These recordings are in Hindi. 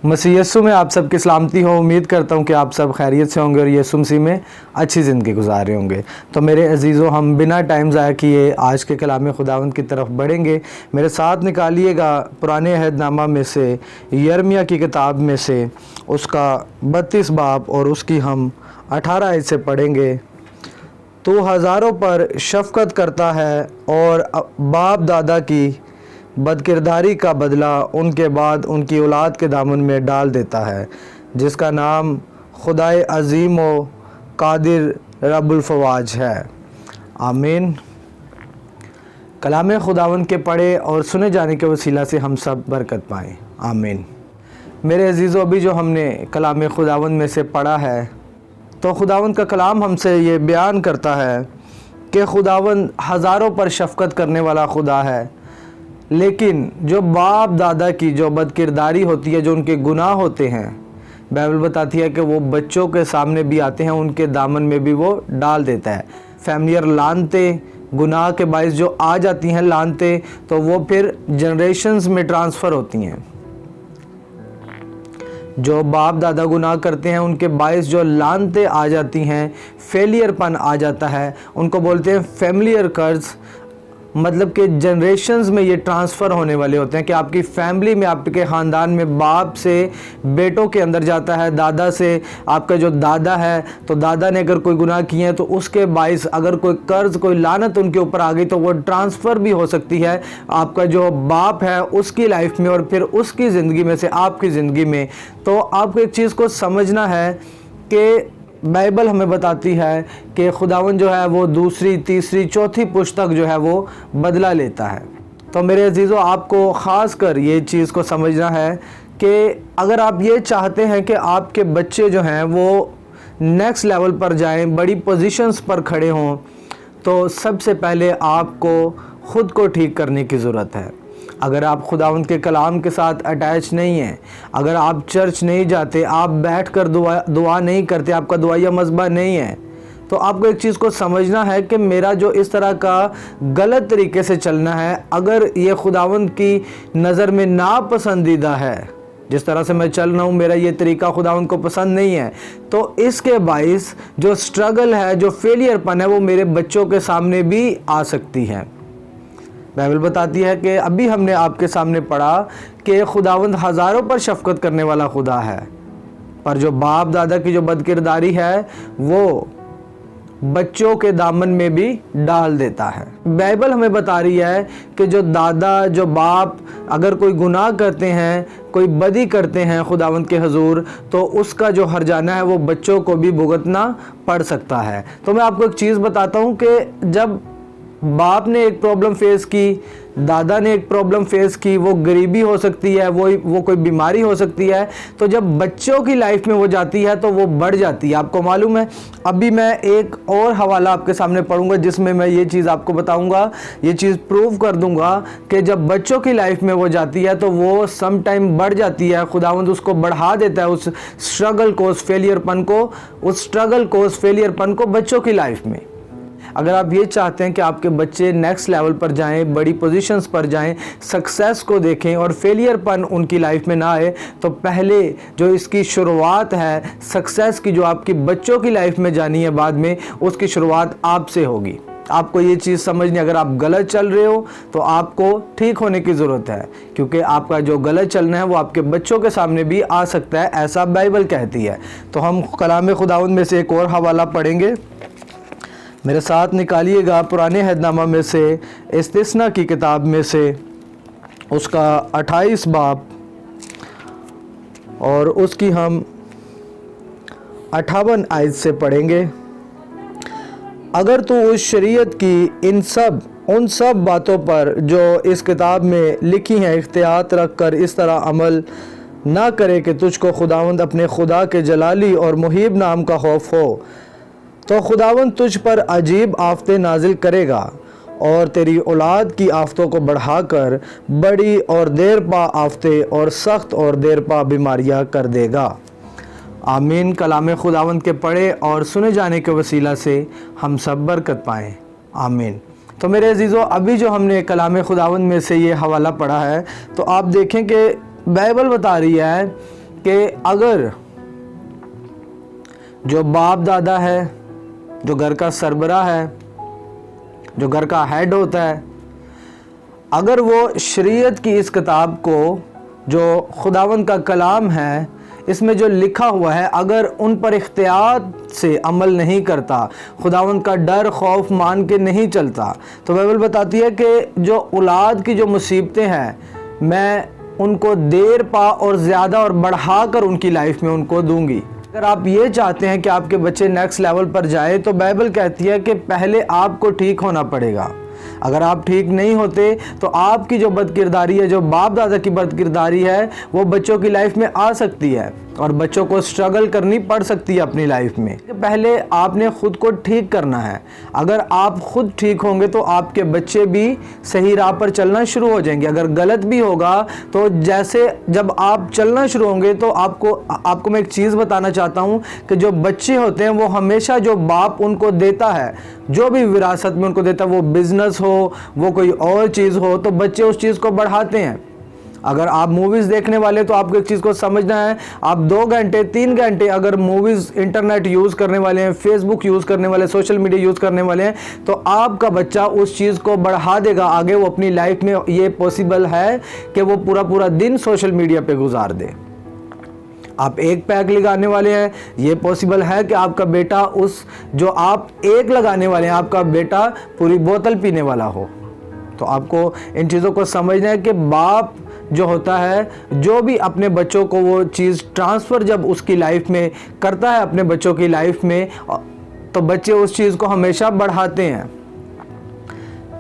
मसीह यीशु में आप सबकी सलामती हो। उम्मीद करता हूँ कि आप सब खैरियत से होंगे और यीशु मसीह में अच्छी ज़िंदगी गुजार रहे होंगे। तो मेरे अजीज़ों, हम बिना टाइम ज़ाया किए आज के कलाम खुदावंद की तरफ बढ़ेंगे। मेरे साथ निकालिएगा पुराने अहदनामा में से यिर्मयाह की किताब में से उसका 32 बाब और उसकी हम 18 आयत से पढ़ेंगे। तो हज़ारों पर शफ़क़त करता है और बाप दादा की बदकिरदारी का बदला उनके बाद उनकी औलाद के दामन में डाल देता है, जिसका नाम खुदाए अज़ीम व कादिर रब्बुल फ़वाज है। आमीन। कलाम खुदावंद के पढ़े और सुने जाने के वसीला से हम सब बरकत पाएँ। आमीन। मेरे अजीज़ों, अभी जो हमने कलाम खुदावंद में से पढ़ा है, तो खुदावंद का कलाम हमसे ये बयान करता है कि खुदावंद हज़ारों पर शफ़क़त करने वाला खुदा है, लेकिन जो बाप दादा की जो बदकिरदारी होती है, जो उनके गुनाह होते हैं, बाइबल बताती है कि वो बच्चों के सामने भी आते हैं, उनके दामन में भी वो डाल देता है। फैमिलियर लानते, गुनाह के बायस जो आ जाती हैं लानते, तो वो फिर जनरेशन्स में ट्रांसफ़र होती हैं। जो बाप दादा गुनाह करते हैं उनके बायस जो लानते आ जाती हैं, फेलियरपन आ जाता है, उनको बोलते हैं फैमिलियर कर्ज। मतलब कि जनरेशन्स में ये ट्रांसफ़र होने वाले होते हैं कि आपकी फैमिली में, आपके ख़ानदान में बाप से बेटों के अंदर जाता है, दादा से। आपका जो दादा है, तो दादा ने अगर कोई गुनाह किए हैं तो उसके बायस अगर कोई कर्ज़, कोई लानत उनके ऊपर आ गई तो वो ट्रांसफ़र भी हो सकती है आपका जो बाप है उसकी लाइफ में और फिर उसकी ज़िंदगी में से आपकी ज़िंदगी में। तो आपको एक चीज़ को समझना है कि बाइबल हमें बताती है कि खुदावंद जो है वो दूसरी, तीसरी, चौथी पुस्तक जो है वो बदला लेता है। तो मेरे अजीज़ों, आपको ख़ास कर ये चीज़ को समझना है कि अगर आप ये चाहते हैं कि आपके बच्चे जो हैं वो नेक्स्ट लेवल पर जाएं, बड़ी पोजीशंस पर खड़े हों, तो सबसे पहले आपको ख़ुद को ठीक करने की ज़रूरत है। अगर आप खुदावंद के कलाम के साथ अटैच नहीं हैं, अगर आप चर्च नहीं जाते, आप बैठकर दुआ नहीं करते, आपका दुआया मज़बा नहीं है, तो आपको एक चीज़ को समझना है कि मेरा जो इस तरह का गलत तरीके से चलना है, अगर ये खुदावंद की नज़र में नापसंदीदा है, जिस तरह से मैं चल रहा हूँ, मेरा ये तरीका खुदावंद को पसंद नहीं है, तो इसके बाइस जो स्ट्रगल है, जो फेलियरपन है, वो मेरे बच्चों के सामने भी आ सकती है। बाइबल बताती है कि अभी हमने आपके सामने पढ़ा कि खुदावंद हज़ारों पर शफ़क़त करने वाला खुदा है, पर जो बाप दादा की जो बदकिरदारी है वो बच्चों के दामन में भी डाल देता है। बाइबल हमें बता रही है कि जो दादा, जो बाप अगर कोई गुनाह करते हैं, कोई बदी करते हैं खुदावंद के हुजूर, तो उसका जो हर्जाना है वो बच्चों को भी भुगतना पड़ सकता है। तो मैं आपको एक चीज़ बताता हूँ कि जब बाप ने एक प्रॉब्लम फेस की, दादा ने एक प्रॉब्लम फेस की, वो गरीबी हो सकती है, वो कोई बीमारी हो सकती है, तो जब बच्चों की लाइफ में वो जाती है तो वो बढ़ जाती है। आपको मालूम है, अभी मैं एक और हवाला आपके सामने पढ़ूंगा जिसमें मैं ये चीज़ आपको बताऊंगा, ये चीज़ प्रूव कर दूंगा कि जब बच्चों की लाइफ में वो जाती है तो वो सम टाइम बढ़ जाती है। खुदावंद उसको बढ़ा देता है, उस स्ट्रगल को, उस फेलियरपन को, उस फेलियरपन को बच्चों की लाइफ में। अगर आप ये चाहते हैं कि आपके बच्चे नेक्स्ट लेवल पर जाएं, बड़ी पोजीशंस पर जाएं, सक्सेस को देखें और फेलियरपन उनकी लाइफ में ना आए, तो पहले जो इसकी शुरुआत है सक्सेस की, जो आपकी बच्चों की लाइफ में जानी है बाद में, उसकी शुरुआत आपसे होगी। आपको ये चीज़ समझनी, अगर आप गलत चल रहे हो तो आपको ठीक होने की ज़रूरत है, क्योंकि आपका जो गलत चलना है वो आपके बच्चों के सामने भी आ सकता है, ऐसा बाइबल कहती है। तो हम कलाम खुदावंद में से एक और हवाला पढ़ेंगे। मेरे साथ निकालिएगा पुराने अहदनामा में से इस्तिस्ना की किताब में से उसका 28 बाब और उसकी हम 58 आयत से पढ़ेंगे। अगर तू उस शरीयत की उन सब बातों पर जो इस किताब में लिखी हैं इख्तियात रख कर इस तरह अमल ना करे कि तुझको खुदावंद अपने खुदा के जलाली और मुहीब नाम का खौफ हो, तो खुदावंद तुझ पर अजीब आफतें नाजिल करेगा और तेरी औलाद की आफतों को बढ़ाकर बड़ी और देर पा आफतें और सख्त और देर पा बीमारियां कर देगा। आमीन। कलाम खुदावंद के पढ़े और सुने जाने के वसीला से हम सब बरकत पाएँ। आमीन। तो मेरे अजीज़ों, अभी जो हमने कलाम खुदावंद में से ये हवाला पढ़ा है, तो आप देखें कि बाइबल बता रही है कि अगर जो बाप दादा है, जो घर का सरबरा है, जो घर का हेड होता है, अगर वो शरीयत की इस किताब को, जो खुदावंद का कलाम है, इसमें जो लिखा हुआ है, अगर उन पर इख्तियार से अमल नहीं करता, खुदावंद का डर खौफ मान के नहीं चलता, तो बाइबल बताती है कि जो औलाद की जो मुसीबतें हैं, मैं उनको देर पा और ज़्यादा और बढ़ा कर उनकी लाइफ में उनको दूंगी। अगर आप ये चाहते हैं कि आपके बच्चे नेक्स्ट लेवल पर जाए, तो बाइबल कहती है कि पहले आपको ठीक होना पड़ेगा। अगर आप ठीक नहीं होते तो आपकी जो बदकिरदारी है, जो बाप दादा की बदकिरदारी है, वो बच्चों की लाइफ में आ सकती है और बच्चों को स्ट्रगल करनी पड़ सकती है अपनी लाइफ में। पहले आपने खुद को ठीक करना है। अगर आप खुद ठीक होंगे तो आपके बच्चे भी सही राह पर चलना शुरू हो जाएंगे। अगर गलत भी होगा तो जैसे जब आप चलना शुरू होंगे तो आपको मैं एक चीज़ बताना चाहता हूँ कि जो बच्चे होते हैं वो हमेशा जो बाप उनको देता है, जो भी विरासत में उनको देता है, वो बिजनेस हो, वो कोई और चीज़ हो, तो बच्चे उस चीज़ को बढ़ाते हैं। अगर आप मूवीज़ देखने वाले तो आपको एक चीज़ को समझना है, आप 2 घंटे 3 घंटे अगर मूवीज़ इंटरनेट यूज़ करने वाले हैं, फेसबुक यूज़ करने वाले, सोशल मीडिया यूज़ करने वाले हैं, तो आपका बच्चा उस चीज़ को बढ़ा देगा आगे। वो अपनी लाइफ में ये पॉसिबल है कि वो पूरा दिन सोशल मीडिया पे गुजार दे। आप एक पैक लगाने वाले हैं, ये पॉसिबल है कि आपका बेटा उस जो आप एक लगाने वाले हैं, आपका बेटा पूरी बोतल पीने वाला हो। तो आपको इन चीज़ों को समझना है कि बाप जो होता है, जो भी अपने बच्चों को वो चीज़ ट्रांसफ़र जब उसकी लाइफ में करता है अपने बच्चों की लाइफ में, तो बच्चे उस चीज़ को हमेशा बढ़ाते हैं।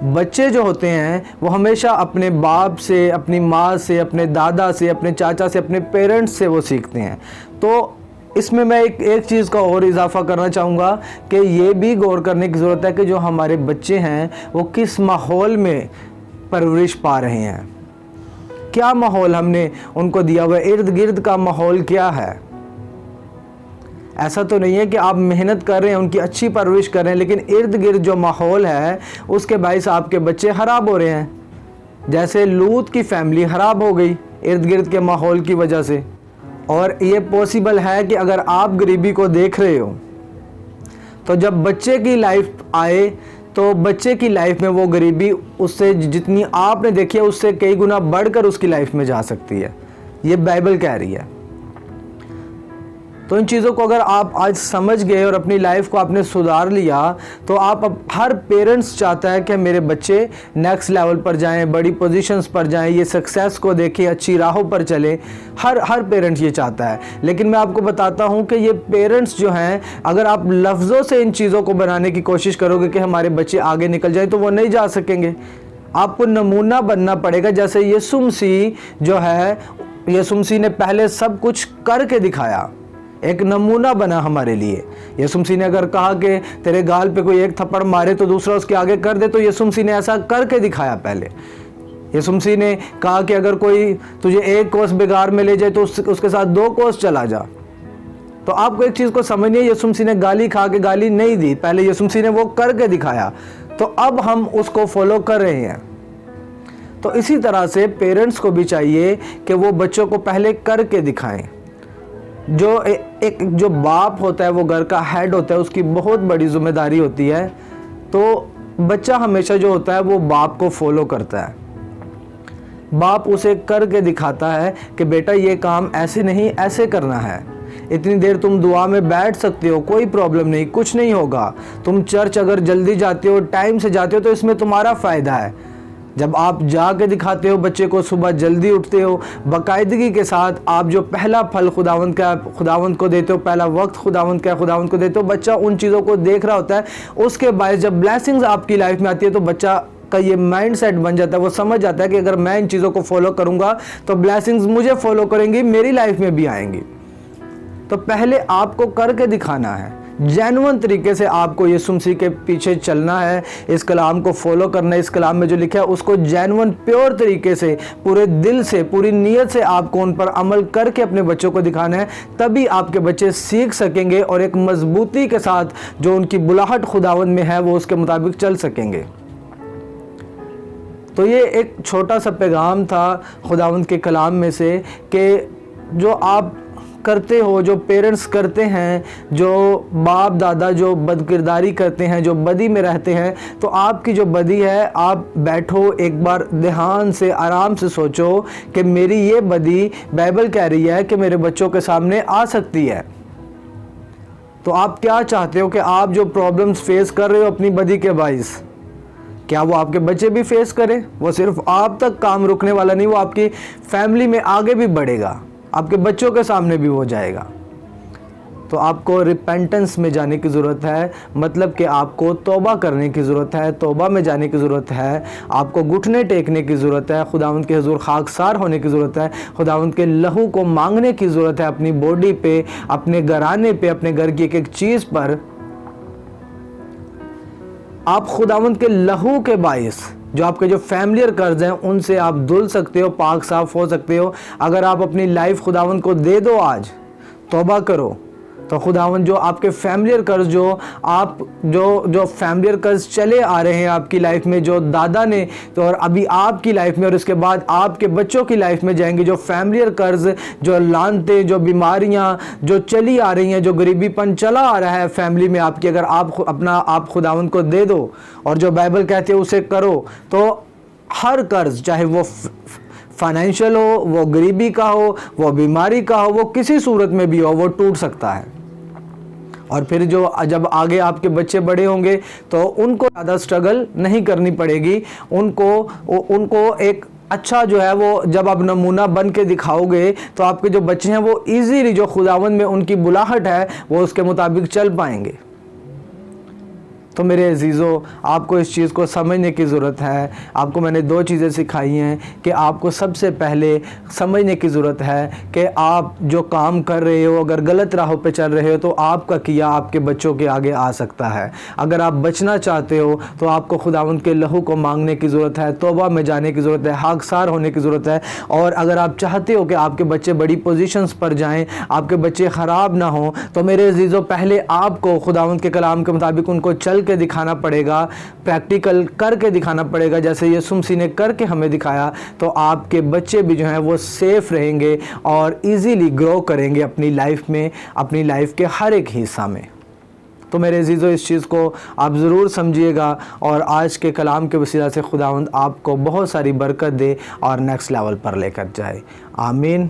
बच्चे जो होते हैं वो हमेशा अपने बाप से, अपनी माँ से, अपने दादा से, अपने चाचा से, अपने पेरेंट्स से वो सीखते हैं। तो इसमें मैं एक चीज़ का और इजाफा करना चाहूँगा कि ये भी गौर करने की ज़रूरत है कि जो हमारे बच्चे हैं वो किस माहौल में परवरिश पा रहे हैं, क्या माहौल हमने उनको दिया हुआ है, इर्द गिर्द का माहौल क्या है। ऐसा तो नहीं है कि आप मेहनत कर रहे हैं, उनकी अच्छी परवरिश कर रहे हैं, लेकिन इर्द गिर्द जो माहौल है उसके बायस आपके बच्चे ख़राब हो रहे हैं। जैसे लूत की फैमिली ख़राब हो गई इर्द गिर्द के माहौल की वजह से। और ये पॉसिबल है कि अगर आप गरीबी को देख रहे हो तो जब बच्चे की लाइफ आए तो बच्चे की लाइफ में वो गरीबी उससे जितनी आपने देखी है उससे कई गुना बढ़कर उसकी लाइफ में जा सकती है। ये बाइबल कह रही है। तो इन चीज़ों को अगर आप आज समझ गए और अपनी लाइफ को आपने सुधार लिया, तो आप अब हर पेरेंट्स चाहता है कि मेरे बच्चे नेक्स्ट लेवल पर जाएं, बड़ी पोजीशंस पर जाएं, ये सक्सेस को देखें, अच्छी राहों पर चलें। हर पेरेंट्स ये चाहता है। लेकिन मैं आपको बताता हूँ कि ये पेरेंट्स जो हैं, अगर आप लफ्ज़ों से इन चीज़ों को बनाने की कोशिश करोगे कि हमारे बच्चे आगे निकल जाएँ, तो वो नहीं जा सकेंगे। आपको नमूना बनना पड़ेगा। जैसे यीशु मसीह जो है, यीशु मसीह ने पहले सब कुछ करके दिखाया, एक नमूना बना हमारे लिए। यीशु मसीह ने अगर कहा कि तेरे गाल पे कोई एक थप्पड़ मारे तो दूसरा उसके आगे कर दे, तो यीशु मसीह ने ऐसा करके दिखाया। पहले यीशु मसीह ने कहा कि अगर कोई तुझे 1 कोस बिगाड़ में ले जाए तो उसके साथ 2 कोस चला जा। तो आपको एक चीज़ को समझनी है, यीशु मसीह ने गाली खा के गाली नहीं दी, पहले यीशु मसीह ने वो करके दिखाया, तो अब हम उसको फॉलो कर रहे हैं। तो इसी तरह से पेरेंट्स को भी चाहिए कि वो बच्चों को पहले करके दिखाएं। जो बाप होता है, वो घर का हेड होता है, उसकी बहुत बड़ी जिम्मेदारी होती है। तो बच्चा हमेशा जो होता है वो बाप को फॉलो करता है। बाप उसे करके दिखाता है कि बेटा ये काम ऐसे नहीं, ऐसे करना है। इतनी देर तुम दुआ में बैठ सकते हो, कोई प्रॉब्लम नहीं, कुछ नहीं होगा। तुम चर्च अगर जल्दी जाते हो, टाइम से जाते हो, तो इसमें तुम्हारा फ़ायदा है। जब आप जाके दिखाते हो बच्चे को, सुबह जल्दी उठते हो, बाकायदगी के साथ आप जो पहला फल खुदावंद को देते हो, पहला वक्त खुदावंद को देते हो, बच्चा उन चीज़ों को देख रहा होता है। उसके बाद जब ब्लेसिंग्स आपकी लाइफ में आती है तो बच्चा का ये माइंड सेट बन जाता है। वो समझ जाता है कि अगर मैं इन चीज़ों को फॉलो करूँगा तो ब्लेसिंग्स मुझे फॉलो करेंगी, मेरी लाइफ में भी आएंगी। तो पहले आपको करके दिखाना है, जेन्युइन तरीके से आपको यीशु मसीह के पीछे चलना है, इस कलाम को फॉलो करना है। इस कलाम में जो लिखा है उसको जेन्युइन प्योर तरीके से, पूरे दिल से, पूरी नीयत से आपको उन पर अमल करके अपने बच्चों को दिखाना है। तभी आपके बच्चे सीख सकेंगे और एक मजबूती के साथ जो उनकी बुलाहट खुदावंद में है वो उसके मुताबिक चल सकेंगे। तो ये एक छोटा सा पैगाम था खुदावंद के कलाम में से कि जो आप करते हो, जो पेरेंट्स करते हैं, जो बाप दादा जो बदकिरदारी करते हैं, जो बदी में रहते हैं, तो आपकी जो बदी है, आप बैठो एक बार ध्यान से आराम से सोचो कि मेरी ये बदी बाइबल कह रही है कि मेरे बच्चों के सामने आ सकती है। तो आप क्या चाहते हो कि आप जो प्रॉब्लम्स फेस कर रहे हो अपनी बदी के बाइस, क्या वो आपके बच्चे भी फेस करें? वो सिर्फ आप तक काम रुकने वाला नहीं, वो आपकी फैमिली में आगे भी बढ़ेगा, आपके बच्चों के सामने भी हो जाएगा। तो आपको रिपेंटेंस में जाने की ज़रूरत है, मतलब कि आपको तौबा करने की ज़रूरत है, तौबा में जाने की ज़रूरत है, आपको घुटने टेकने की ज़रूरत है, खुदावंद के हुज़ूर खाकसार होने की ज़रूरत है, खुदावंद के लहू को मांगने की ज़रूरत है, अपनी बॉडी पे, अपने घराने पे, अपने घर की एक एक चीज़ पर। आप खुदावंद के लहू के बाइस जो आपके जो फैमिलियर कर्ज हैं उनसे आप धुल सकते हो, पाक साफ हो सकते हो। अगर आप अपनी लाइफ खुदावंद को दे दो, आज तौबा करो, तो खुदावंद जो आपके फैमिलियर कर्ज जो आप जो फैमिलियर कर्ज चले आ रहे हैं आपकी लाइफ में, जो दादा ने तो और अभी आपकी लाइफ में और इसके बाद आपके बच्चों की लाइफ में जाएंगे, जो फैमिलियर कर्ज, जो लानते, जो बीमारियां जो चली आ रही हैं, जो गरीबीपन चला आ रहा है फैमिली में आपकी, अगर आप खुदावंद को दे दो और जो बाइबल कहते हैं उसे करो, तो हर कर्ज, चाहे वो फाइनेंशियल हो, वो गरीबी का हो, वो बीमारी का हो, वो किसी सूरत में भी हो, वो टूट सकता है। और फिर जब आगे आपके बच्चे बड़े होंगे तो उनको ज़्यादा स्ट्रगल नहीं करनी पड़ेगी, उनको एक अच्छा जो है वो जब आप नमूना बन के दिखाओगे तो आपके जो बच्चे हैं वो इजीली, जो खुदावंद में उनकी बुलाहट है, वो उसके मुताबिक चल पाएंगे। तो मेरे अजीज़ों, आपको इस चीज़ को समझने की ज़रूरत है। आपको मैंने 2 चीज़ें सिखाई हैं कि आपको सबसे पहले समझने की ज़रूरत है कि आप जो काम कर रहे हो, अगर गलत राहों पे चल रहे हो तो आपका किया आपके बच्चों के आगे आ सकता है। अगर आप बचना चाहते हो तो आपको खुदावंद के लहू को मांगने की ज़रूरत है, तौबा में जाने की ज़रूरत है, खाकसार होने की ज़रूरत है। और अगर आप चाहते हो कि आपके बच्चे बड़ी पोजीशंस पर जाएँ, आपके बच्चे ख़राब ना हों, तो मेरे अजीज़ों पहले आपको खुदावंद के कलाम के मुताबिक उनको चल के दिखाना पड़ेगा, प्रैक्टिकल करके दिखाना पड़ेगा, जैसे यीशु मसीह ने करके हमें दिखाया। तो आपके बच्चे भी जो हैं वो सेफ रहेंगे और इजीली ग्रो करेंगे अपनी लाइफ में, अपनी लाइफ के हर एक हिस्सा में। तो मेरे अजीज़ों, इस चीज़ को आप ज़रूर समझिएगा और आज के कलाम के वसीला से खुदावंद आपको बहुत सारी बरकत दे और नेक्स्ट लेवल पर लेकर जाए। आमीन।